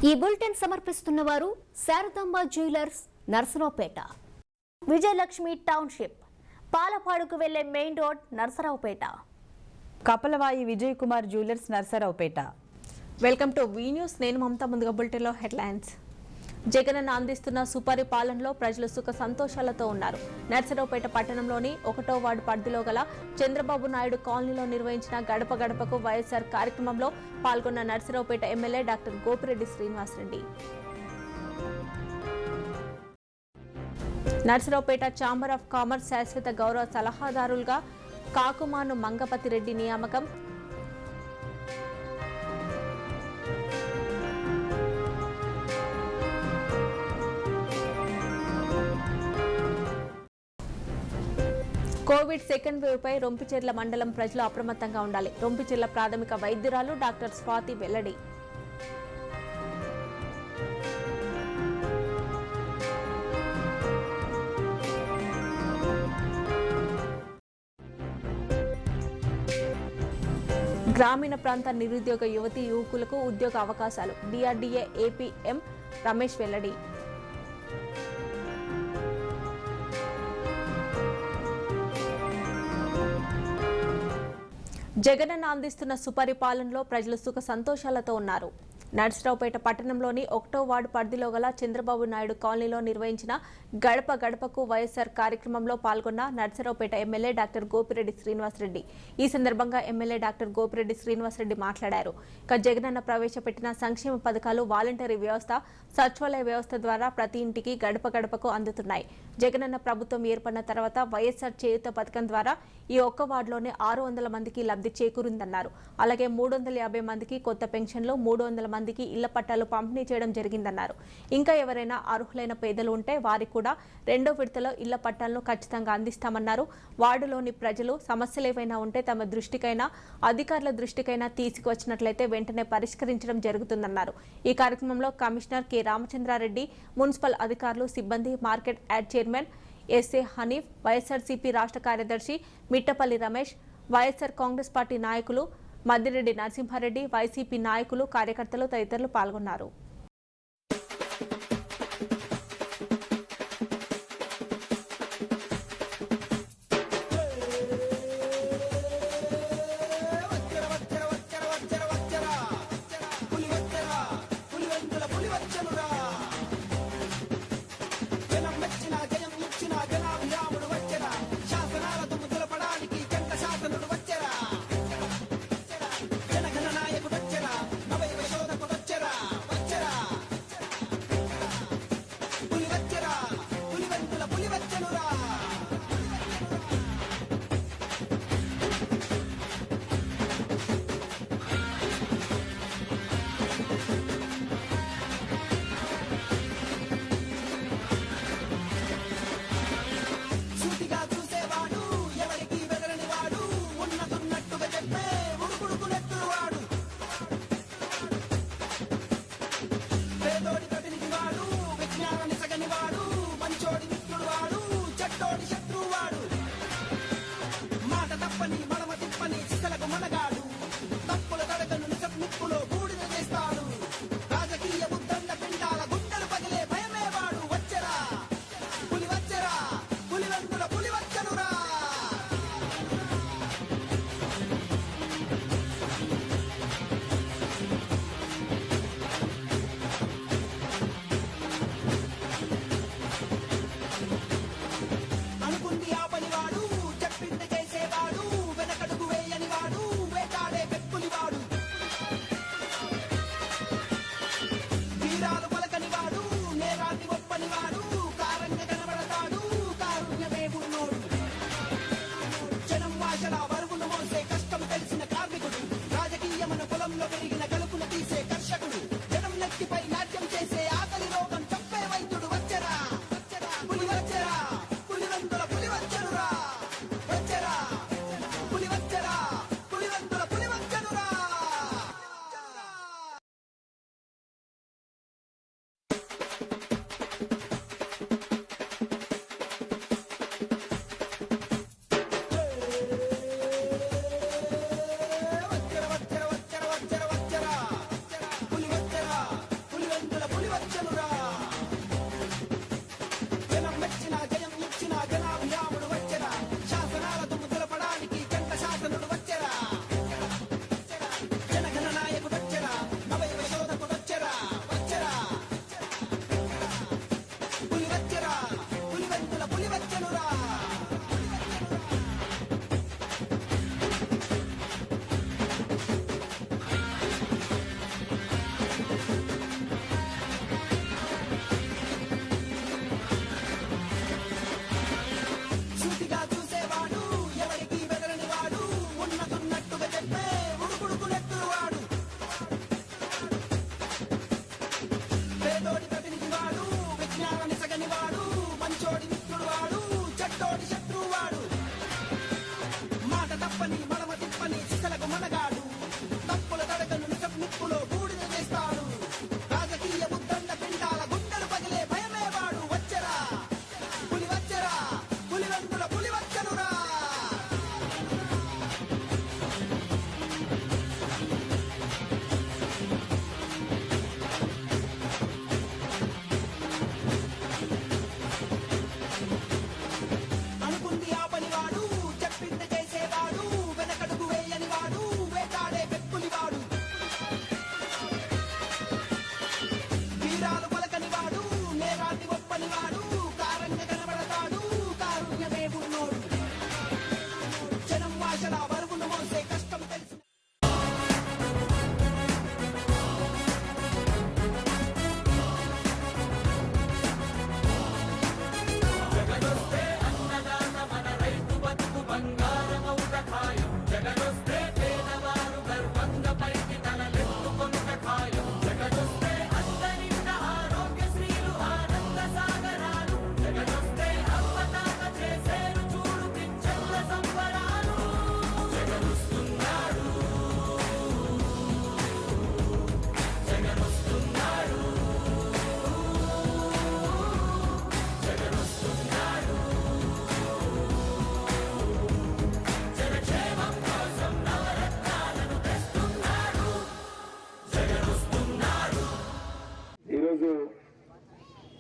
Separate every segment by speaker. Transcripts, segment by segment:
Speaker 1: ఈ బులెటిన్ సమర్పిస్తున్నవారు Sharadamba jewellers Narasaraopet, Vijayalakshmi township, పాలపాడుకు వెళ్లే main road Narasaraopet,
Speaker 2: Kapalavai Vijay Kumar jewellers Narasaraopet.
Speaker 3: Welcome to V news. నేను మమతా. ముందుగా బులెటిన్లో హెడ్లైన్స్. జగనన్న అందిస్తున్న సుపరిపాలనలో ప్రజలు సుఖ సంతోషాలతో ఉన్నారు. నర్సరావుపేట పట్టణంలోని 1వ వార్డు పరిధిలో గల చంద్రబాబు నాయుడు కాలనీలో నిర్వహించిన గడప గడపకు వైఎస్ఆర్ కార్యక్రమంలో పాల్గొన్న Narasaraopet MLA doctor Gopireddy Srinivasareddy. Narasaraopet chamber of commerce శాశ్వత గౌరవ సలహాదారులుగా కాకుమాను మంగపతి రెడ్డి నియామకం. కోవిడ్ సెకండ్ వేవ్ పై రొంపిచెర్ల మండలం ప్రజలు అప్రమత్తంగా ఉండాలి. రొంపిచెర్ల ప్రాథమిక వైద్యురాలు డాక్టర్ స్వాతి వెల్లడి. గ్రామీణ ప్రాంత నిరుద్యోగ యువతీ యువకులకు ఉద్యోగ అవకాశాలు. డిఆర్డీఏ ఏపీఎం రమేష్ వెల్లడి. జగనన్న అందిస్తున్న సుపరిపాలనలో ప్రజలు సుఖ సంతోషాలతో ఉన్నారు. నర్సరావుపేట పట్టణంలోని 1వ వార్డు పరిధిలో గల చంద్రబాబు నాయుడు కాలనీలో నిర్వహించిన గడప గడపకు వైఎస్ఆర్ కార్యక్రమంలో పాల్గొన్న నర్సరావుపేట ఎమ్మెల్యే డాక్టర్ గోపిరెడ్డి శ్రీనివాసరెడ్డి. ఈ సందర్భంగా ఎమ్మెల్యే డాక్టర్ గోపిరెడ్డి శ్రీనివాసరెడ్డి మాట్లాడారు. ఇక జగనన్న ప్రవేశపెట్టిన సంక్షేమ పథకాలు, వాలంటరీ వ్యవస్థ, సచివాలయ వ్యవస్థ ద్వారా ప్రతి ఇంటికి గడప గడపకు అందుతున్నాయి. జగనన్న ప్రభుత్వం ఏర్పడిన తర్వాత వైఎస్ఆర్ చేయూత పథకం ద్వారా ఈ ఒక్క వార్డులోనే 600 మందికి లబ్ధి చేకూరిందన్నారు. అలాగే 350 మందికి కొత్త పెన్షన్లు, 300 మందికి ఇళ్ల పట్టాలు పంపిణీ చేయడం జరిగిందన్నారు. ఇంకా ఎవరైనా అర్హులైన పేదలు ఉంటే వారికి కూడా 2వ విడతలో ఇళ్ల పట్టాలను ఖచ్చితంగా అందిస్తామన్నారు. వార్డులోని ప్రజలు సమస్యలు ఏవైనా ఉంటే తమ దృష్టికైనా అధికారుల దృష్టికైనా తీసుకువచ్చినట్లయితే వెంటనే పరిష్కరించడం జరుగుతుందన్నారు. ఈ కార్యక్రమంలో కమిషనర్ కె రామచంద్రారెడ్డి, మున్సిపల్ అధికారులు, సిబ్బంది, market yard chairman SA Hanif, YSRCP రాష్ట్ర కార్యదర్శి మిట్టపల్లి రమేష్, వైఎస్ఆర్ కాంగ్రెస్ పార్టీ నాయకులు మద్దిరెడ్డి నరసింహారెడ్డి, వైసీపీ నాయకులు, కార్యకర్తలు తదితరులు పాల్గొన్నారు.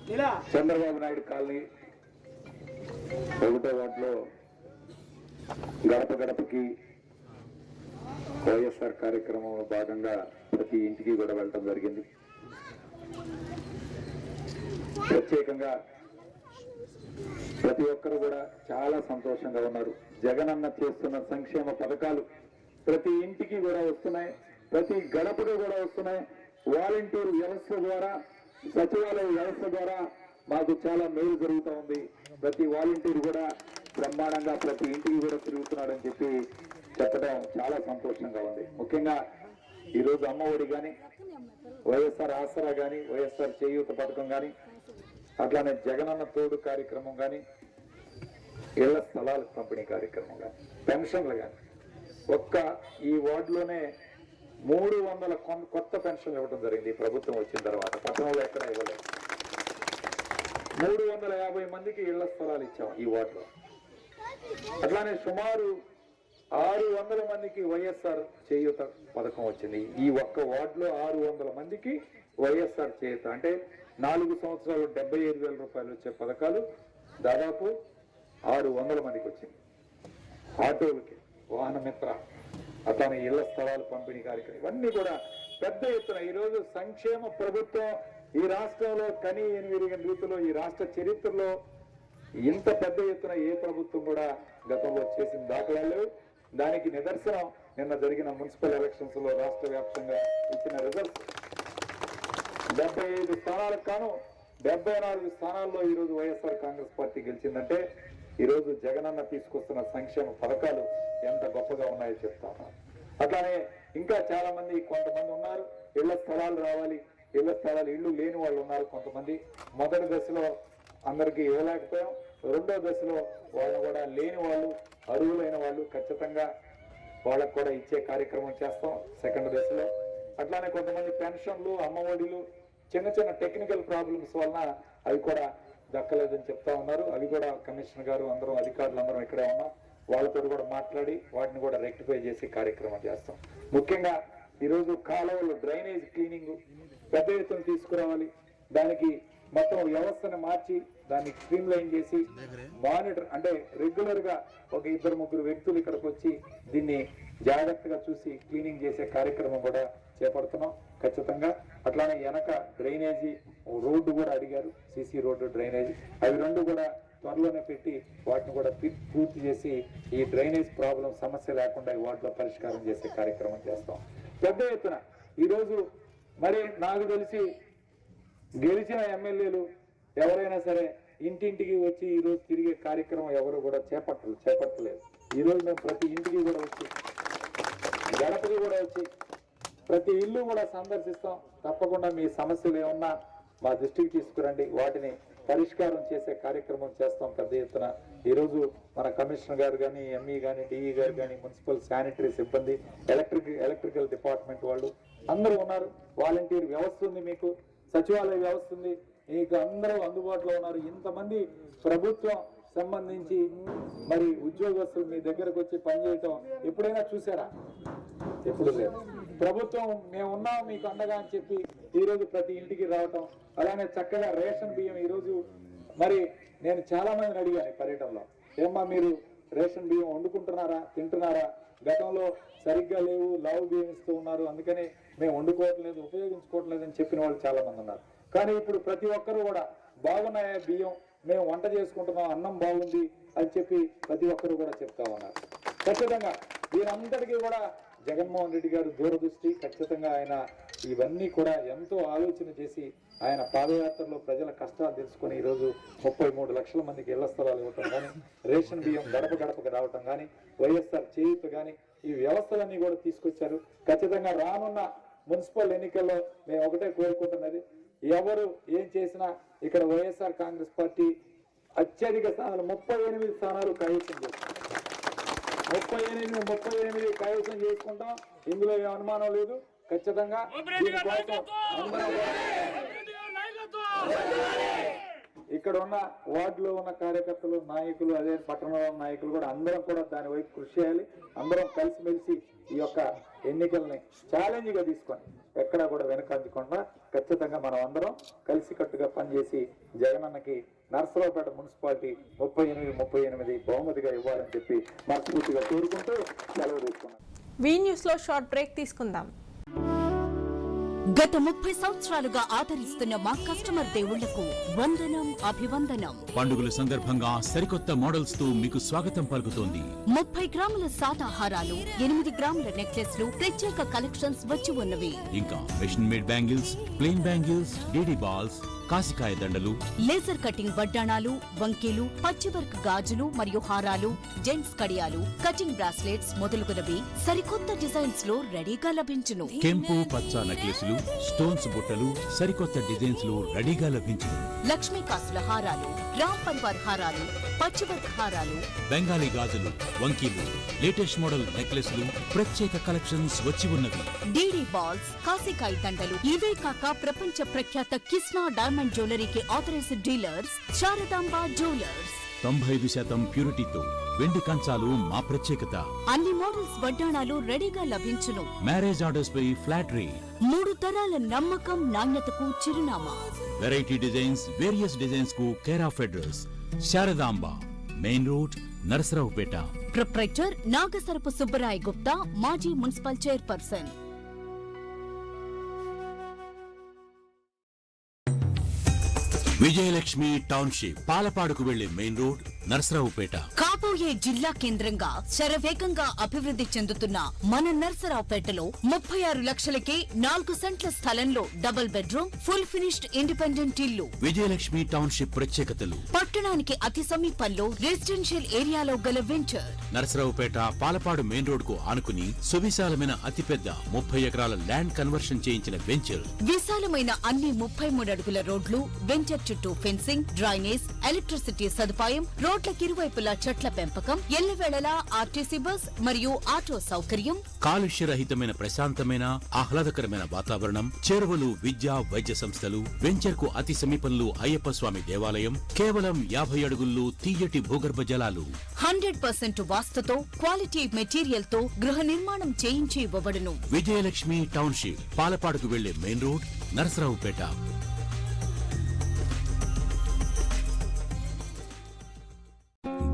Speaker 4: చంద్రబాబు నాయుడు కాలనీ 1వ వార్డులో గడప గడపకి వైఎస్ఆర్ కార్యక్రమంలో భాగంగా ప్రతి ఇంటికి కూడా వెళ్ళటం జరిగింది. ప్రత్యేకంగా ప్రతి ఒక్కరు కూడా చాలా సంతోషంగా ఉన్నారు. జగనన్న చేస్తున్న సంక్షేమ పథకాలు ప్రతి ఇంటికి కూడా వస్తున్నాయి, ప్రతి గడపకు కూడా వస్తున్నాయి. వాలంటీర్ వ్యవస్థ ద్వారా, సచివాలయ వ్యవస్థ ద్వారా మాకు చాలా మేలు జరుగుతూ ఉంది. ప్రతి వాలంటీర్ కూడా బ్రహ్మాండంగా ప్రతి ఇంటికి కూడా తిరుగుతున్నాడని చెప్పి చెప్పడం చాలా సంతోషంగా ఉంది. ముఖ్యంగా ఈరోజు అమ్మఒడి కానీ, వైఎస్ఆర్ ఆసరా కానీ, వైఎస్ఆర్ చేయూత పథకం కానీ, అట్లానే జగనన్న తోడు కార్యక్రమం కానీ, ఇళ్ల స్థలాల పంపిణీ కార్యక్రమం కానీ, పెన్షన్లు కానీ, ఒక్క ఈ వార్డులోనే 300 కొత్త పెన్షన్లు ఇవ్వడం జరిగింది. ఈ ప్రభుత్వం వచ్చిన తర్వాత పట్టణంలో ఎక్కడ ఇవ్వలేదు. 350 మందికి ఇళ్ల స్థలాలు ఇచ్చాం ఈ వార్డులో. అట్లానే సుమారు 600 మందికి వైఎస్ఆర్ చేయూత పథకం వచ్చింది. ఈ ఒక్క వార్డులో 600 మందికి వైఎస్ఆర్ చేయూత అంటే 4 సంవత్సరాలు 75,000 రూపాయలు వచ్చే పథకాలు దాదాపు 600 మందికి వచ్చింది. ఆటోలకి, వాహన మిత్ర, అట్లానే ఇళ్ల స్థలాలు పంపిణీ కార్యక్రమం, ఇవన్నీ కూడా పెద్ద ఎత్తున ఈరోజు సంక్షేమ ప్రభుత్వం ఈ రాష్ట్రంలో కని ఎనిమిరిగిన రీతిలో ఈ రాష్ట్ర చరిత్రలో ఇంత పెద్ద ఎత్తున ఏ ప్రభుత్వం కూడా గతంలో చేసిన దాఖలాలు లేవు. దానికి నిదర్శనం నిన్న జరిగిన మున్సిపల్ ఎలక్షన్స్ లో రాష్ట్ర వ్యాప్తంగా ఇచ్చిన రిజల్ట్స్. 75 స్థానాలకు కాను 74 స్థానాల్లో ఈరోజు వైఎస్ఆర్ కాంగ్రెస్ పార్టీ గెలిచిందంటే ఈరోజు జగనన్న తీసుకొస్తున్న సంక్షేమ పథకాలు ఎంత గొప్పగా ఉన్నాయో చెప్తా ఉన్నారు. అట్లానే ఇంకా చాలా మంది, కొంతమంది ఉన్నారు ఇళ్ల స్థలాలు రావాలి, ఇళ్ల స్థలాలు ఇళ్లు లేని వాళ్ళు ఉన్నారు. కొంతమంది మొదటి దశలో అందరికీ ఇవ్వలేకపోయాం. 2వ దశలో వాళ్ళు కూడా లేని వాళ్ళు, అర్హులైన వాళ్ళు ఖచ్చితంగా వాళ్ళకు కూడా ఇచ్చే కార్యక్రమం చేస్తాం 2వ దశలో. అట్లానే కొంతమంది పెన్షన్లు, అమ్మఒడిలు చిన్న చిన్న టెక్నికల్ ప్రాబ్లమ్స్ వలన అవి కూడా దక్కలేదని చెప్తా ఉన్నారు. అవి కూడా కమిషనర్ గారు అందరం, అధికారులు అందరం ఇక్కడే ఉన్నాం, వాళ్ళతో కూడా మాట్లాడి వాటిని కూడా రెక్టిఫై చేసి కార్యక్రమం చేస్తాం. ముఖ్యంగా ఈరోజు కాలువలు, డ్రైనేజ్ క్లీనింగ్ పెద్ద ఎత్తున తీసుకురావాలి. దానికి మొత్తం వ్యవస్థను మార్చి దాన్ని స్ట్రీమ్ లైన్ చేసి మానిటర్ అంటే రెగ్యులర్ గా ఒక 2-3 వ్యక్తులు ఇక్కడికి వచ్చి దీన్ని జాగ్రత్తగా చూసి క్లీనింగ్ చేసే కార్యక్రమం కూడా చేపడుతున్నాం ఖచ్చితంగా. అట్లానే వెనక డ్రైనేజీ రోడ్డు కూడా అడిగారు, సిసి రోడ్డు, డ్రైనేజీ, అవి 2 కూడా త్వరలోనే పెట్టి వాటిని కూడా పూర్తి చేసి ఈ డ్రైనేజ్ ప్రాబ్లం సమస్య లేకుండా ఈ వార్డులో పరిష్కారం చేసే కార్యక్రమం చేస్తాం పెద్ద ఎత్తున. ఈరోజు మరి నాకు తెలిసి గెలిచిన ఎమ్మెల్యేలు ఎవరైనా సరే ఇంటింటికి వచ్చి ఈరోజు తిరిగే కార్యక్రమం ఎవరు కూడా చేపట్టలేదు. ఈరోజు మేము ప్రతి ఇంటికి కూడా వచ్చి, గడపకి కూడా వచ్చి, ప్రతి ఇల్లు కూడా సందర్శిస్తాం. తప్పకుండా మీ సమస్యలు ఏమన్నా మా దృష్టికి తీసుకురండి, వాటిని పరిష్కారం చేసే కార్యక్రమం చేస్తాం పెద్ద ఎత్తున. ఈరోజు మన కమిషనర్ గారు కానీ, ఎంఈ కానీ, డిఈ గారు కానీ, మున్సిపల్ శానిటరీ సిబ్బంది, ఎలక్ట్రికల్ డిపార్ట్మెంట్ వాళ్ళు అందరూ ఉన్నారు. వాలంటీర్ వ్యవస్థ ఉంది, మీకు సచివాలయ వ్యవస్థ ఉంది, మీకు అందరూ అందుబాటులో ఉన్నారు. ఇంతమంది ప్రభుత్వం సంబంధించి మరి ఉద్యోగస్తులు మీ దగ్గరకు వచ్చి పనిచేయటం ఎప్పుడైనా చూసారా? ఎప్పుడు లేదు. ప్రభుత్వం మేము ఉన్నాం మీకు అండగా అని చెప్పి ఈరోజు ప్రతి ఇంటికి రావటం, అలానే చక్కగా రేషన్ బియ్యం. ఈరోజు మరి నేను చాలా మందిని అడిగాను పర్యటనలో, ఏమ్మా మీరు రేషన్ బియ్యం వండుకుంటున్నారా, తింటున్నారా? గతంలో సరిగ్గా లేవు, లావు బియ్యం ఇస్తూ ఉన్నారు, అందుకని మేము వండుకోవట్లేదు, ఉపయోగించుకోవట్లేదు అని చెప్పిన వాళ్ళు చాలా మంది ఉన్నారు. కానీ ఇప్పుడు ప్రతి ఒక్కరు కూడా బాగున్నాయా బియ్యం, మేము వంట చేసుకుంటున్నాం, అన్నం బాగుంది అని చెప్పి ప్రతి ఒక్కరు కూడా చెప్తా ఉన్నారు. ఖచ్చితంగా దీనంతటికీ కూడా జగన్మోహన్ రెడ్డి గారు దూరదృష్టి, ఖచ్చితంగా ఆయన ఇవన్నీ కూడా ఎంతో ఆలోచన చేసి ఆయన పాదయాత్రలో ప్రజల కష్టాలు తెలుసుకొని ఈరోజు 33 లక్షల మందికి ఇళ్ల స్థలాలు ఇవ్వటం కానీ, రేషన్ బియ్యం గడప గడపకు రావటం కానీ, వైఎస్ఆర్ చేయూత కానీ, ఈ వ్యవస్థలన్నీ కూడా తీసుకొచ్చారు. ఖచ్చితంగా రానున్న మున్సిపల్ ఎన్నికల్లో మేము ఒకటే కోరుకుంటున్నది, ఎవరు ఏం చేసినా ఇక్కడ వైఎస్ఆర్ కాంగ్రెస్ పార్టీ అత్యధిక స్థానాలు 38 స్థానాలు కైవసం చేస్తాం. 38 కైవసం చేసుకుంటాం, ఇందులో ఏ అనుమానం లేదు. ఖచ్చితంగా దీనికోసం ఇక్కడ ఉన్న వార్డులో ఉన్న కార్యకర్తలు, నాయకులు, అదే పట్టణంలో ఉన్న నాయకులు కూడా అందరం కూడా దాని వైపు కృషి చేయాలి. అందరం కలిసిమెలిసి ఈ యొక్క ఎన్నికల్ని ఛాలెంజ్గా తీసుకొని ఎక్కడా కూడా వెనకంజకుండా ఖచ్చితంగా మనం అందరం కలిసికట్టుగా పనిచేసి జగనన్నకి నర్సరావుపేట మున్సిపాలిటీ 38 బహుమతిగా ఇవ్వాలని చెప్పి మనస్ఫూర్తిగా కోరుకుంటూ సెలవు తీసుకున్నాం.
Speaker 3: వీ న్యూస్లో షార్ట్ బ్రేక్ తీసుకుందాం.
Speaker 5: గత 30 సంవత్సరాలుగా ఆదరిస్తున్న మా కస్టమర్ దేవుళ్లకు వందనం, అభివందనం.
Speaker 6: పండుగల సందర్భంగా సరికొత్త మోడల్స్ తో మీకు స్వాగతం పలుకుతోంది.
Speaker 5: 30 గ్రాముల సాదాహారాలు, 8 గ్రాముల నెక్లెస్లు, ప్రత్యేక కలెక్షన్స్ వచ్చి ఉన్నవి.
Speaker 6: ఇంకా machine made bangles, plain bangles, DD balls, కాసికాయ దండలు,
Speaker 5: లేజర్ కటింగ్ వడ్డాణాలు, వంకీలు, పచ్చివర్క్ గాజులు మరియు హారాలు, జెంట్స్ కడియాలు, కటింగ్ బ్రాస్లెట్స్ మొదలుగునవి సరికొత్త డిజైన్స్ లో రెడీగా లభించును.
Speaker 6: కెంపు పచ్చ నెక్లెస్లు, స్టోన్స్ బుట్టలు సరికొత్త డిజైన్స్ లో రెడీగా లభించును.
Speaker 5: లక్ష్మీ కాసుల హారాలు, రామ్ పరివార్ హారాలు, పచ్చివర్క్ హారాలు,
Speaker 6: బెంగాలీ గాజులు, వంకీలు, లేటెస్ట్ మోడల్ నెక్లెస్లు, ప్రత్యేక కలెక్షన్స్ వచ్చి ఉన్నవి.
Speaker 5: డీడీ బాల్స్, కాసికాయ దండలు, ఇవే కాక ప్రపంచ ప్రఖ్యాత కిస్నా డైమండ్ జ్యువెలరీకి ఆథరైజ్డ్ డీలర్స్ శారదాంబ జ్యువెలర్స్.
Speaker 6: 95% ప్యూరిటీతో వెండి కంచాలు మా ప్రత్యేకత.
Speaker 5: అన్ని మోడల్స్ వడ్డాణాలు రెడీగా లభించును.
Speaker 6: మ్యారేజ్ ఆర్డర్స్ పై ఫ్లాట్ రేట్.
Speaker 5: 3 తరాల నమ్మకం, నాణ్యతకు చిరునామా.
Speaker 6: వెరైటీ డిజైన్స్, వేరియస్ డిజైన్స్ కు care of address Sharadamba, main road, Narasaraopet.
Speaker 5: Proprietor Nagasarapu Subbarai Gupta, మాజీ మున్సిపల్ చైర్పర్సన్.
Speaker 6: విజయలక్ష్మి టౌన్షిప్, పాలపాడుకు వెళ్లే మెయిన్ రోడ్, నరసరావుపేట.
Speaker 5: కాబోయే జిల్లా కేంద్రంగా శరవేగంగా అభివృద్ధి చెందుతున్న మన నరసరావుపేటలో 36 లక్షలకే 4 సెంట్ల స్థలంలో double bedroom, full finished independent ఇల్లు.
Speaker 6: విజయలక్ష్మి టౌన్షిప్ ప్రత్యేకతలు:
Speaker 5: పట్టణానికి అతి సమీపంలో రెసిడెన్షియల్ ఏరియాలో గల venture.
Speaker 6: Narasaraopet Palapadu main road కు ఆనుకుని సువిశాలమైన అతిపెద్ద 30 ఎకరాల ల్యాండ్ కన్వర్షన్ చేయించిన వెంచర్.
Speaker 5: విశాలమైన అన్ని 33 అడుగుల రోడ్లు, వెంచర్ చుట్టూ ఫెన్సింగ్, డ్రైనేజ్, ఎలక్ట్రిసిటీ సదుపాయం, రోడ్లకు ఇరువైపులా చెట్ల పెంపకం, ఎల్లవేళలా ఆర్టీసీ బస్ మరియు ఆటో సౌకర్యం.
Speaker 6: కాలుష్యరహితమైన ప్రశాంతమైన ఆహ్లాదకరమైన వాతావరణం, చేరువలు విద్యా వైద్య సంస్థలు. వెంచర్ కు అతి సమీపంలో అయ్యప్ప స్వామి దేవాలయం. కేవలం 50 అడుగుల్లో తీయటి భూగర్భ జలాలు.
Speaker 5: 100% వాస్తుతో, క్వాలిటీ మెటీరియల్ తో గృహ నిర్మాణం చేయించి ఇవ్వబడును.
Speaker 6: విజయలక్ష్మి టౌన్షిప్, పాలపాడుకు వెళ్లే మెయిన్ రోడ్, నరసరావుపేట.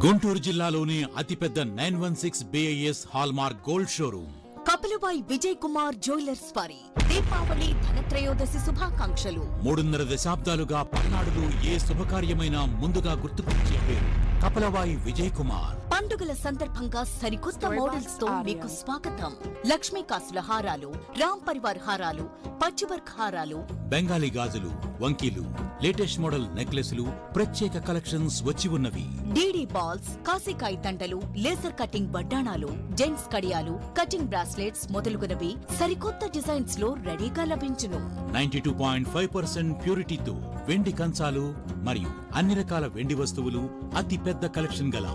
Speaker 6: గుంటూరు జిల్లాలోని అతిపెద్ద 916 BIS hallmark gold showroom
Speaker 5: Kapilavai Vijay Kumar jewellers వారి దీపావళి ధనత్రయోదశి శుభాకాంక్షలు.
Speaker 6: 3.5 దశాబ్దాలుగా పల్నాడులో ఏ శుభకార్యమైనా ముందుగా గుర్తుకొచ్చే పేరు కపిలబాయి విజయ్ కుమార్.
Speaker 5: పండుగల సందర్భంగా సరికొత్త మోడల్స్ తో మీకు స్వాగతం. లక్ష్మీ కాసుల హారాలు, రామ్ పరివార్ హారాలు, పచ్చివర్క్ హారాలు,
Speaker 6: బెంగాలీ గాజులు, వంకీలు, లేటెస్ట్ మోడల్ నెక్లెస్లు, ప్రత్యేక కలెక్షన్స్ వచ్చి ఉన్నవి.
Speaker 5: డీడీ బాల్స్, కాసికాయ దండలు, లేజర్ కటింగ్ వడ్డాణాలు, జెంట్స్ కడియాలు, కటింగ్ బ్రాస్లెట్స్ మొదలుగునవి సరికొత్త డిజైన్స్ లో రెడీగా లభించును.
Speaker 6: 92.5% ప్యూరిటీతో వెండి కంచాలు మరియు అన్ని రకాల వెండి వస్తువులు, అతి పెద్ద కలెక్షన్ గల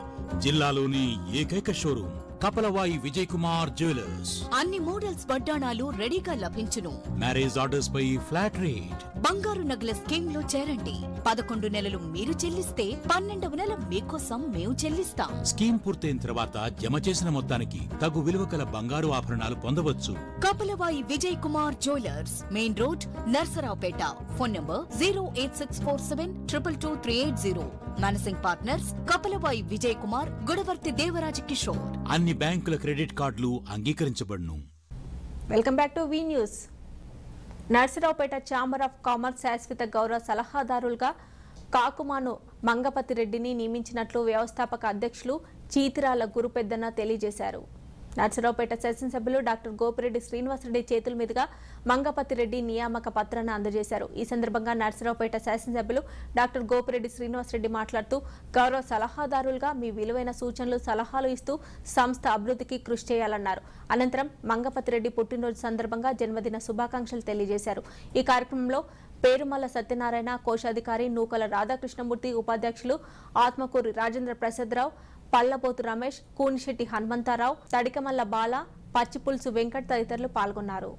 Speaker 6: జిల్లాలోని ఏకైక షోరూమ్ కపలవాయి విజయ్ కుమార్ జ్యువెలర్స్.
Speaker 5: అన్ని మోడల్స్ వడ్డాణాలు రెడీగా లభించును.
Speaker 6: మ్యారేజ్ ఆర్డర్స్ పై ఫ్లాట్ రేట్.
Speaker 5: బంగారు నగల స్కీమ్ లో చేరండి. 11 నెలలు మీరు చెల్లిస్తే 12వ నెల మీకోసం మేము చెల్లిస్తాం.
Speaker 6: స్కీమ్ పూర్తయిన తర్వాత జమ చేసిన మొత్తానికి తగు విలువ కల బంగారు ఆభరణాలు పొందవచ్చు.
Speaker 5: Kapalavai Vijay Kumar jewellers, main road, Narasaraopet. Phone number 08647222380. Managing partners Kapalavai Vijay Kumar, Gudavarthi Devaraja Kishore.
Speaker 6: అన్ని బ్యాంకుల క్రెడిట్ కార్డులు అంగీకరించబడును.
Speaker 3: Welcome back to V news. Narasaraopet chamber of commerce శాశ్వత గౌరవ సలహాదారులుగా కాకుమాను మంగపతి రెడ్డిని నియమించినట్లు వ్యవస్థాపక అధ్యక్షులు చీతిరాల గురుపెద్దన్న తెలియజేశారు. నర్సరావుపేట శాసనసభ్యులు డాక్టర్ గోపిరెడ్డి శ్రీనివాసరెడ్డి చేతుల మీదుగా మంగపతి రెడ్డి నియామక పత్రాన్ని అందజేశారు. ఈ సందర్భంగా నర్సరావుపేట శాసనసభ్యులు డాక్టర్ గోపిరెడ్డి శ్రీనివాసరెడ్డి మాట్లాడుతూ, గౌరవ సలహాదారులుగా మీ విలువైన సూచనలు, సలహాలు ఇస్తూ సంస్థ అభివృద్ధికి కృషి చేయాలన్నారు. అనంతరం మంగపతి రెడ్డి పుట్టినరోజు సందర్భంగా జన్మదిన శుభాకాంక్షలు తెలియజేశారు. ఈ కార్యక్రమంలో పేరుమల్ల సత్యనారాయణ, కోశాధికారి నూకల రాధాకృష్ణమూర్తి, ఉపాధ్యక్షులు ఆత్మకూరి రాజేంద్ర ప్రసాదరావు, పల్లపోతు రమేష్, కూనిశెట్టి హనుమంతారావు, తడికమల్ల బాల, పచ్చిపులుసు వెంకట్ తదితరులు పాల్గొన్నారు.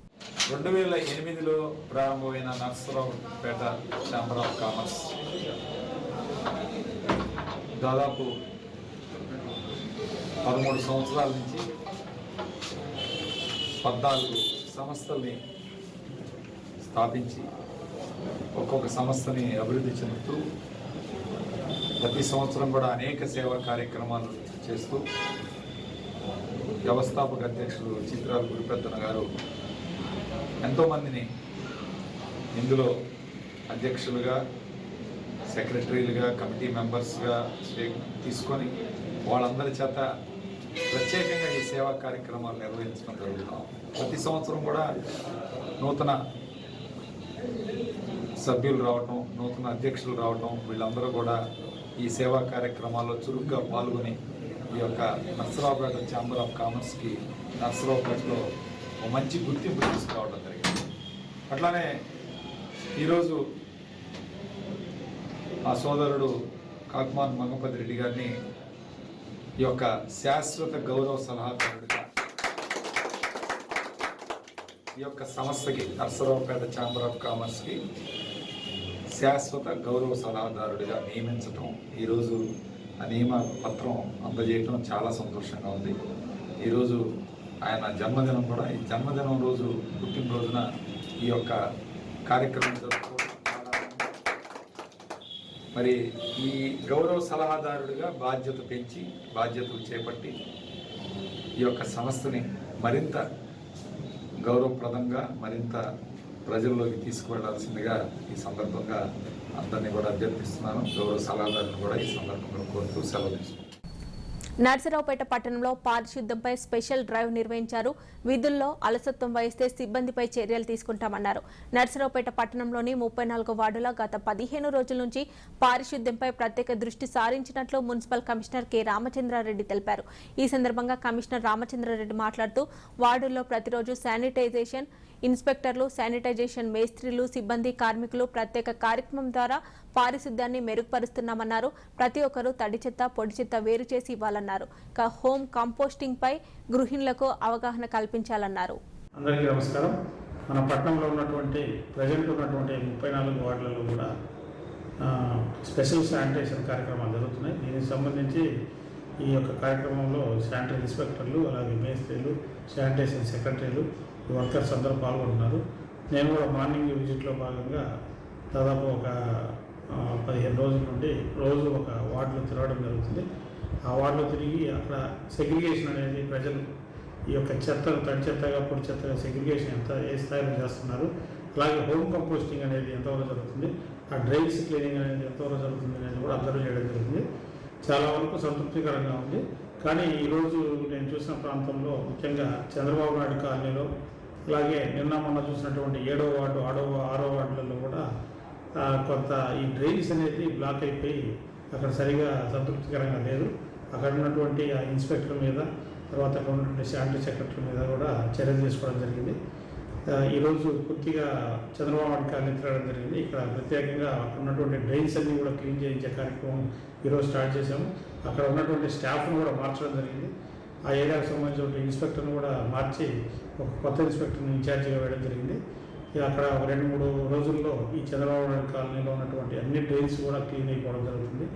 Speaker 7: 2008లో ప్రారంభమైన నర్సరావుపేట ఛాంబర్ ఆఫ్ కామర్స్ దాదాపు 13 సంవత్సరాల నుంచి 14 సంస్థల్ని స్థాపించి ఒక్కొక్క సంస్థని అభివృద్ధి చెందుతూ ప్రతి సంవత్సరం కూడా అనేక సేవా కార్యక్రమాలు చేస్తూ వ్యవస్థాపక అధ్యక్షులు చిత్రాల గురుపెద్దన గారు ఎంతోమందిని ఇందులో అధ్యక్షులుగా, సెక్రటరీలుగా, కమిటీ మెంబర్స్గా తీసుకొని వాళ్ళందరి చేత ప్రత్యేకంగా ఈ సేవా కార్యక్రమాలు నిర్వహించడం జరుగుతాం. ప్రతి సంవత్సరం కూడా నూతన సభ్యులు రావటం, నూతన అధ్యక్షులు రావటం, వీళ్ళందరూ కూడా ఈ సేవా కార్యక్రమాల్లో చురుగ్గా పాల్గొని ఈ యొక్క నర్సరావుపేట ఛాంబర్ ఆఫ్ కామర్స్కి నర్సరావుపేటలో ఒక మంచి గుర్తింపు తీసుకురావడం జరిగింది. అట్లానే ఈరోజు ఆ సోదరుడు కాకుమాన్ మంగపతి రెడ్డి గారిని ఈ యొక్క శాశ్వత గౌరవ సలహాదారుడిగా ఈ యొక్క సంస్థకి నర్సరావుపేట ఛాంబర్ ఆఫ్ కామర్స్కి శాశ్వత గౌరవ సలహాదారుడిగా నియమించటం, ఈరోజు ఆ నియమ పత్రం అందజేయటం చాలా సంతోషంగా ఉంది. ఈరోజు ఆయన జన్మదినం కూడా, ఈ జన్మదినం రోజు పుట్టినరోజున ఈ యొక్క కార్యక్రమం జరుపుకోవడం చాలా మరి ఈ గౌరవ సలహాదారుడిగా బాధ్యత పెంచి బాధ్యతలు చేపట్టి ఈ యొక్క సంస్థని మరింత గౌరవప్రదంగా మరింత ప్రజల్లోకి తీసుకువెళ్లాల్సిందిగా ఈ సందర్భంగా అందరినీ కూడా అభ్యర్థిస్తున్నాను. గౌరవ సలహాదారులను కూడా ఈ సందర్భంగా కోరుతూ సెలవు తీసుకుంటున్నాను.
Speaker 3: నర్సరావుపేట పట్టణంలో పారిశుద్ధ్యంపై స్పెషల్ డ్రైవ్ నిర్వహించారు. విధుల్లో అలసత్వం వహిస్తే సిబ్బందిపై చర్యలు తీసుకుంటామన్నారు. నర్సరావుపేట పట్టణంలోని 34 వార్డుల గత 15 రోజుల నుంచి పారిశుద్ధ్యంపై ప్రత్యేక దృష్టి సారించినట్లు మున్సిపల్ కమిషనర్ కె రామచంద్రారెడ్డి తెలిపారు. ఈ సందర్భంగా కమిషనర్ రామచంద్రారెడ్డి మాట్లాడుతూ వార్డుల్లో ప్రతిరోజు శానిటైజేషన్ ఇన్స్పెక్టర్లు, శానిటైజేషన్ మేస్త్రీలు, సిబ్బంది, కార్మికులు ప్రత్యేక కార్యక్రమం ద్వారా పారిశుద్ధ్యాన్ని మెరుగుపరుస్తున్నామన్నారు. ప్రతి ఒక్కరూ తడి చెత్త, పొడి చెత్త వేరు చేసి ఇవ్వాలన్నారు. హోమ్ కంపోస్టింగ్ పై గృహిణులకు అవగాహన కల్పించాలన్నారు.
Speaker 8: అందరికీ నమస్కారం. మన పట్టణంలో ఉన్నటువంటి ప్రజెంట్ ఉన్నటువంటి 34 వార్డులలో కూడా స్పెషల్ శానిటైజేషన్ కార్యక్రమాలు జరుగుతున్నాయి. దీనికి సంబంధించి ఈ యొక్క కార్యక్రమంలో శానిటరీ ఇన్స్పెక్టర్లు, అలాగే మేస్త్రీలు, శానిటైజేషన్ సెక్రటరీలు, వర్కర్స్ అందరూ పాల్గొంటున్నారు. నేను కూడా మార్నింగ్ విజిట్లో భాగంగా దాదాపు ఒక 15 రోజుల నుండి రోజు ఒక వార్డులో తిరగడం జరుగుతుంది. ఆ వార్డులో తిరిగి అక్కడ సెగ్రిగేషన్ అనేది ప్రజలు ఈ యొక్క చెత్తను తడి చెత్తగా, పొడి చెత్తగా సెగ్రిగేషన్ ఏ స్థాయిలో చేస్తున్నారు, అలాగే హోమ్ కంపోస్టింగ్ అనేది ఎంతవరకు జరుగుతుంది, ఆ డ్రైన్స్ క్లీనింగ్ అనేది ఎంతవరకు జరుగుతుంది అనేది కూడా అబ్జర్వ్ చేయడం జరుగుతుంది. చాలా వరకు సంతృప్తికరంగా ఉంది. కానీ ఈరోజు నేను చూసిన ప్రాంతంలో ముఖ్యంగా చంద్రబాబు నాయుడు కాలనీలో, అలాగే నిన్న మొన్న చూసినటువంటి 7వ వార్డు, 6వ వార్డులలో కూడా కొంత ఈ డ్రైన్స్ అనేది బ్లాక్ అయిపోయి అక్కడ సరిగా సంతృప్తికరంగా లేదు. అక్కడ ఉన్నటువంటి ఆ ఇన్స్పెక్టర్ మీద, తర్వాత అక్కడ ఉన్నటువంటి శానిటరీ సెక్రటరీ మీద కూడా చర్యలు తీసుకోవడం జరిగింది. ఈరోజు పూర్తిగా చంద్రబాబు నాయుడు కాలనీ తిరగడం జరిగింది. ఇక్కడ ప్రత్యేకంగా ఉన్నటువంటి డ్రైన్స్ అన్ని కూడా క్లీన్ చేయించే కార్యక్రమం ఈరోజు స్టార్ట్ చేశాము. అక్కడ ఉన్నటువంటి స్టాఫ్ను కూడా మార్చడం జరిగింది. ఆ ఏరియాకు సంబంధించిన ఇన్స్పెక్టర్ను కూడా మార్చి ఒక కొత్త ఇన్స్పెక్టర్ని ఇన్ఛార్జిగా వేయడం జరిగింది. అక్కడ ఒక 2-3 రోజుల్లో ఈ చంద్రబాబు నాయుడు కాలనీలో ఉన్నటువంటి అన్ని డ్రైన్స్ కూడా క్లీన్ అయిపోవడం జరుగుతుంది.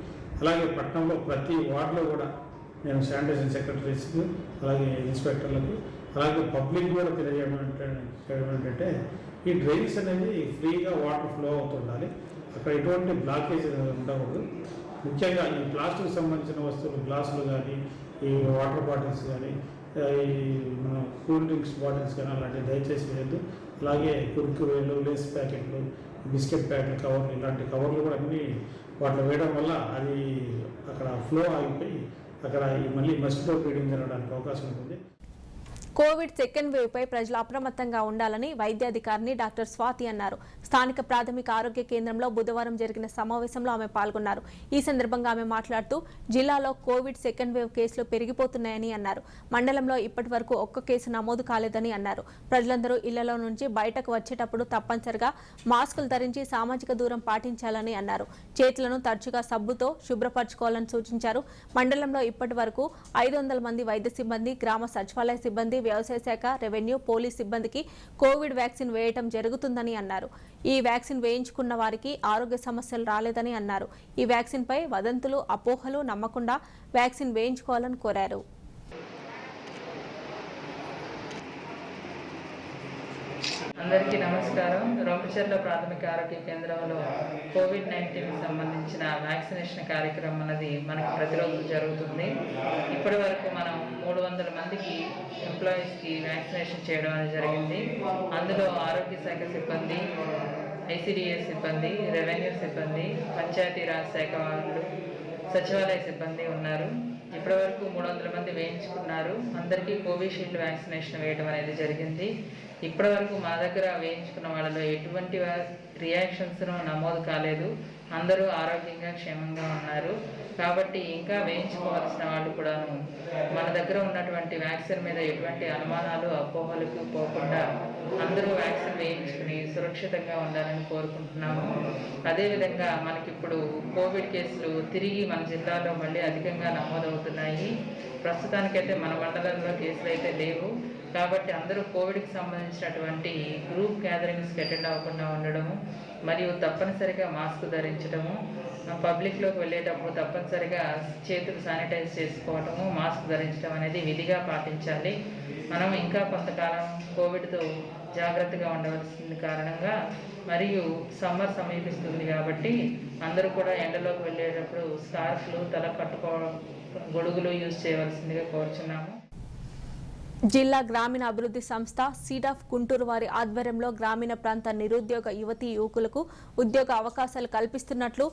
Speaker 8: అలాగే పట్టణంలో ప్రతి వార్డులో కూడా నేను శానిటైజేషన్ సెక్రటరీస్కి, అలాగే ఇన్స్పెక్టర్లకు, అలాగే పబ్లిక్ కూడా తెలియజేయడం ఏంటంటే ఈ డ్రైన్స్ అనేది ఫ్రీగా వాటర్ ఫ్లో అవుతుండాలి. అక్కడ ఎటువంటి బ్లాకేజ్ ఉండకూడదు. ముఖ్యంగా ఈ ప్లాస్టిక్ సంబంధించిన వస్తువులు, గ్లాసులు కానీ, ఈ వాటర్ బాటిల్స్ కానీ, ఈ మన కూల్ డ్రింక్స్ బాటిల్స్ కానీ అలాంటివి దయచేసి వేయద్దు. అలాగే కుర్కురేలు, లేస్ ప్యాకెట్లు, బిస్కెట్ ప్యాకెట్ కవర్లు, ఇలాంటి కవర్లు కూడా అన్నీ వాటిలో వేయడం వల్ల అది అక్కడ ఫ్లో ఆగిపోయి అక్కడ మళ్ళీ మస్కిటో బ్రీడింగ్ జరగడానికి అవకాశం ఉంటుంది.
Speaker 3: కోవిడ్ సెకండ్ వేవ్ పై ప్రజలు అప్రమత్తంగా ఉండాలని వైద్యాధికారిని డాక్టర్ స్వాతి అన్నారు. స్థానిక ప్రాథమిక ఆరోగ్య కేంద్రంలో బుధవారం జరిగిన సమావేశంలో ఆమె పాల్గొన్నారు. ఈ సందర్భంగా ఆమె మాట్లాడుతూ జిల్లాలో కోవిడ్ సెకండ్ వేవ్ కేసులు పెరిగిపోతున్నాయని అన్నారు. మండలంలో ఇప్పటి వరకు ఒక్క కేసు నమోదు కాలేదని అన్నారు. ప్రజలందరూ ఇళ్లలో నుంచి బయటకు వచ్చేటప్పుడు తప్పనిసరిగా మాస్కులు ధరించి సామాజిక దూరం పాటించాలని అన్నారు. చేతులను తరచుగా సబ్బుతో శుభ్రపరచుకోవాలని సూచించారు. మండలంలో ఇప్పటి వరకు 500 మంది వైద్య సిబ్బంది, గ్రామ సచివాలయ సిబ్బంది, వ్యవసాయ శాఖ, రెవెన్యూ, పోలీస్ సిబ్బందికి కోవిడ్ వ్యాక్సిన్ వేయటం జరుగుతుందని అన్నారు. ఈ వ్యాక్సిన్ వేయించుకున్న వారికి ఆరోగ్య సమస్యలు రాలేదని అన్నారు. ఈ వ్యాక్సిన్ పై వదంతులు, అపోహలు నమ్మకుండా వ్యాక్సిన్ వేయించుకోవాలని కోరారు.
Speaker 9: అందరికీ నమస్కారం. రొంపిచెర్ల ప్రాథమిక ఆరోగ్య కేంద్రంలో కోవిడ్-19 సంబంధించిన వ్యాక్సినేషన్ కార్యక్రమం అనేది మనకి ప్రతిరోజు జరుగుతుంది. ఇప్పటి వరకు మనం 300 మందికి ఎంప్లాయీస్కి వ్యాక్సినేషన్ చేయడం అనేది జరిగింది. అందులో ఆరోగ్య శాఖ సిబ్బంది, ఐసిడిఎస్ సిబ్బంది, రెవెన్యూ సిబ్బంది, పంచాయతీరాజ్ శాఖ వాళ్ళు, సచివాలయ సిబ్బంది ఉన్నారు. ఇప్పటి వరకు 300 మంది వేయించుకున్నారు. అందరికీ కోవిషీల్డ్ వ్యాక్సినేషన్ వేయడం అనేది జరిగింది. ఇప్పటి వరకు మా దగ్గర వేయించుకున్న వాళ్ళలో ఎటువంటి రియాక్షన్స్ నమోదు కాలేదు. అందరూ ఆరోగ్యంగా క్షేమంగా ఉన్నారు. కాబట్టి ఇంకా వేయించుకోవాల్సిన వాళ్ళు కూడాను మన దగ్గర ఉన్నటువంటి వ్యాక్సిన్ మీద ఎటువంటి అనుమానాలు, అపోహలకు పోకుండా అందరూ వ్యాక్సిన్ వేయించుకుని సురక్షితంగా ఉండాలని కోరుకుంటున్నాము. అదేవిధంగా మనకిప్పుడు కోవిడ్ కేసులు తిరిగి మన జిల్లాలో మళ్ళీ అధికంగా నమోదవుతున్నాయి. ప్రస్తుతానికైతే మన మండలంలో కేసులు అయితే లేవు. కాబట్టి అందరూ కోవిడ్కి సంబంధించినటువంటి గ్రూప్ గ్యాదరింగ్స్కి అటెండ్ అవ్వకుండా ఉండడము, మరియు తప్పనిసరిగా మాస్క్ ధరించడము, పబ్లిక్లోకి వెళ్ళేటప్పుడు తప్పనిసరిగా చేతులు శానిటైజ్ చేసుకోవటము, మాస్క్ ధరించడం అనేది విధిగా పాటించాలి. మనం ఇంకా కొంతకాలం కోవిడ్తో జాగ్రత్తగా ఉండవలసిన కారణంగా మరియు సమ్మర్ సమీపిస్తుంది కాబట్టి అందరూ కూడా ఎండలోకి వెళ్ళేటప్పుడు స్కార్ఫ్లు, తల కట్టుకోవడం, గొడుగులు యూజ్ చేయవలసిందిగా కోరుచున్నాము.
Speaker 3: జిల్లా గ్రామీణ అభివృద్ధి సంస్థ సీడాఫ్ గుంటూరు వారి ఆధ్వర్యంలో గ్రామీణ ప్రాంత నిరుద్యోగ యువతీ యువకులకు ఉద్యోగ అవకాశాలు కల్పిస్తున్నట్లు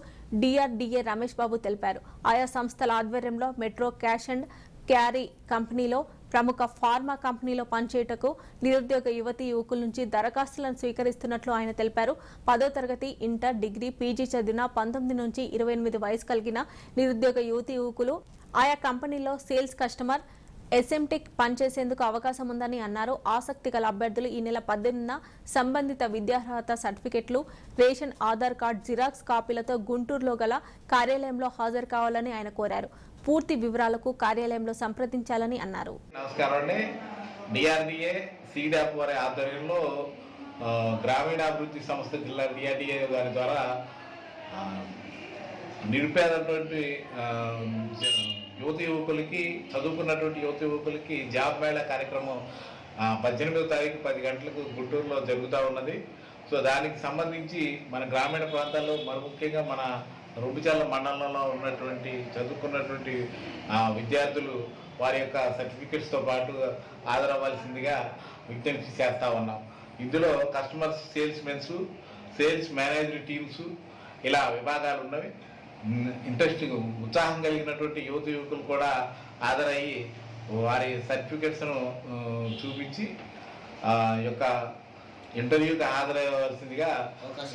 Speaker 3: డిఆర్డీఏ రమేష్ బాబు తెలిపారు. ఆయా సంస్థల ఆధ్వర్యంలో మెట్రో క్యాష్ అండ్ క్యారీ కంపెనీలో, ప్రముఖ ఫార్మా కంపెనీలో పనిచేయటకు నిరుద్యోగ యువతీ యువకుల నుంచి దరఖాస్తులను స్వీకరిస్తున్నట్లు ఆయన తెలిపారు. 10వ తరగతి, ఇంటర్, డిగ్రీ, పీజీ చదివిన 19 నుంచి 28 వయసు కలిగిన నిరుద్యోగ యువతీ యువకులు ఆయా కంపెనీలో సేల్స్, కస్టమర్, ఎస్ఎంటెక్ పనిచేసేందుకు అవకాశం ఉందని అన్నారు. ఆసక్తి గల అభ్యర్థులు ఈ నెల 18న సంబంధిత విద్యార్హత సర్టిఫికెట్లు, రేషన్, ఆధార్ కార్డు జిరాక్స్ కాపీలతో గుంటూరులో గల కార్యాలయంలో హాజరు కావాలని ఆయన కోరారు. పూర్తి వివరాలకు కార్యాలయంలో సంప్రదించాలని అన్నారు.
Speaker 10: నమస్కారం అండి. డిఆర్డీఏ సీడాప్ వారి ఆధ్వర్యంలో గ్రామీణాభివృద్ధి సంస్థ జిల్లా డిఆర్డీఏ గారి ద్వారా నిరుపేదటువంటి యువతి యువకులకి, చదువుకున్నటువంటి యువతి యువకులకి జాబ్ మేళా కార్యక్రమం 18వ తారీఖు 10 గంటలకు గుంటూరులో జరుగుతూ ఉన్నది. సో దానికి సంబంధించి మన గ్రామీణ ప్రాంతాల్లో, మరి ముఖ్యంగా మన రొంపిచెర్ల మండలంలో ఉన్నటువంటి చదువుకున్నటువంటి విద్యార్థులు వారి యొక్క సర్టిఫికెట్స్తో పాటు హాజరవ్వాల్సిందిగా విజ్ఞప్తి చేస్తూ ఉన్నాం. ఇందులో customers, salesmen, sales manager teams ఇలా విభాగాలు ఉన్నవి. ఇంట్రెస్టింగ్, ఉత్సాహం కలిగినటువంటి యువత యువకులు కూడా హాజరయ్యి వారి సర్టిఫికెట్స్ను చూపించి యొక్క ఇంటర్వ్యూకి హాజరయ్యవలసిందిగా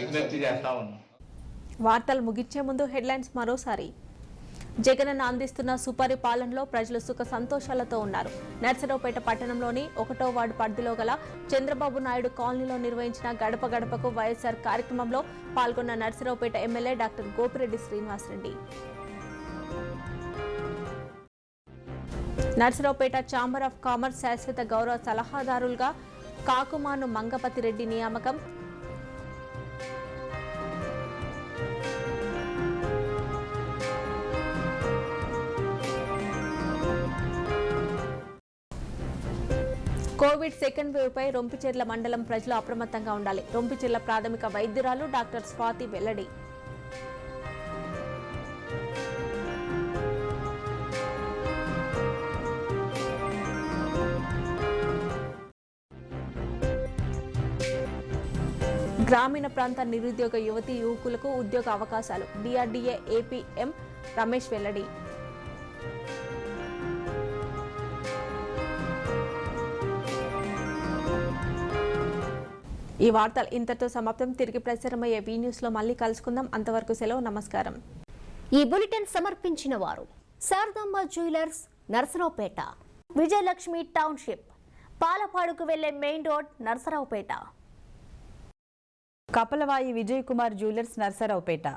Speaker 10: విజ్ఞప్తి చేస్తూ ఉన్నాం.
Speaker 3: వార్తలు ముగించే ముందు హెడ్లైన్స్ మరోసారి. జగనన్న అందిస్తున్న సుపరిపాలనలో ప్రజలు సుఖ సంతోషాలతో ఉన్నారు. నర్సరావుపేట పట్టణంలోని 1వ వార్డు పరిధిలో గల చంద్రబాబు నాయుడు కాలనీలో నిర్వహించిన గడప గడపకు వైఎస్ఆర్ కార్యక్రమంలో పాల్గొన్న Narasaraopet MLA doctor Gopireddy Srinivasareddy. Narasaraopet chamber of commerce శాశ్వత గౌరవ సలహాదారులుగా కాకుమాను మంగపతి రెడ్డి నియామకం. కోవిడ్ సెకండ్ వేవ్ పై రొంపిచెర్ల మండలం ప్రజలు అప్రమత్తంగా ఉండాలి. రొంపిచెర్ల ప్రాథమిక వైద్యురాలు డాక్టర్ స్వాతి వెల్లడి. గ్రామీణ ప్రాంత నిరుద్యోగ యువతీ యువకులకు ఉద్యోగ అవకాశాలు, డిఆర్డీఏ ఏపీఎం రమేష్ వెల్లడి. ఈ వార్తలు ఇంతతో సమాప్తం. తిరిగి ప్రసారమయ్యే వి న్యూస్ లో మళ్ళీ కలుసుకుందాం. అంతవరకు సెలవు, నమస్కారం.
Speaker 1: ఈ బులెటిన్ సమర్పించిన వారు శారదాంబ జ్యువెలర్స్, నర్సరావుపేట, విజయలక్ష్మి టౌన్షిప్, పాలపాడుకు వెళ్లే main road, Narasaraopet.
Speaker 2: Kapalavai Vijay Kumar jewellers, Narasaraopet.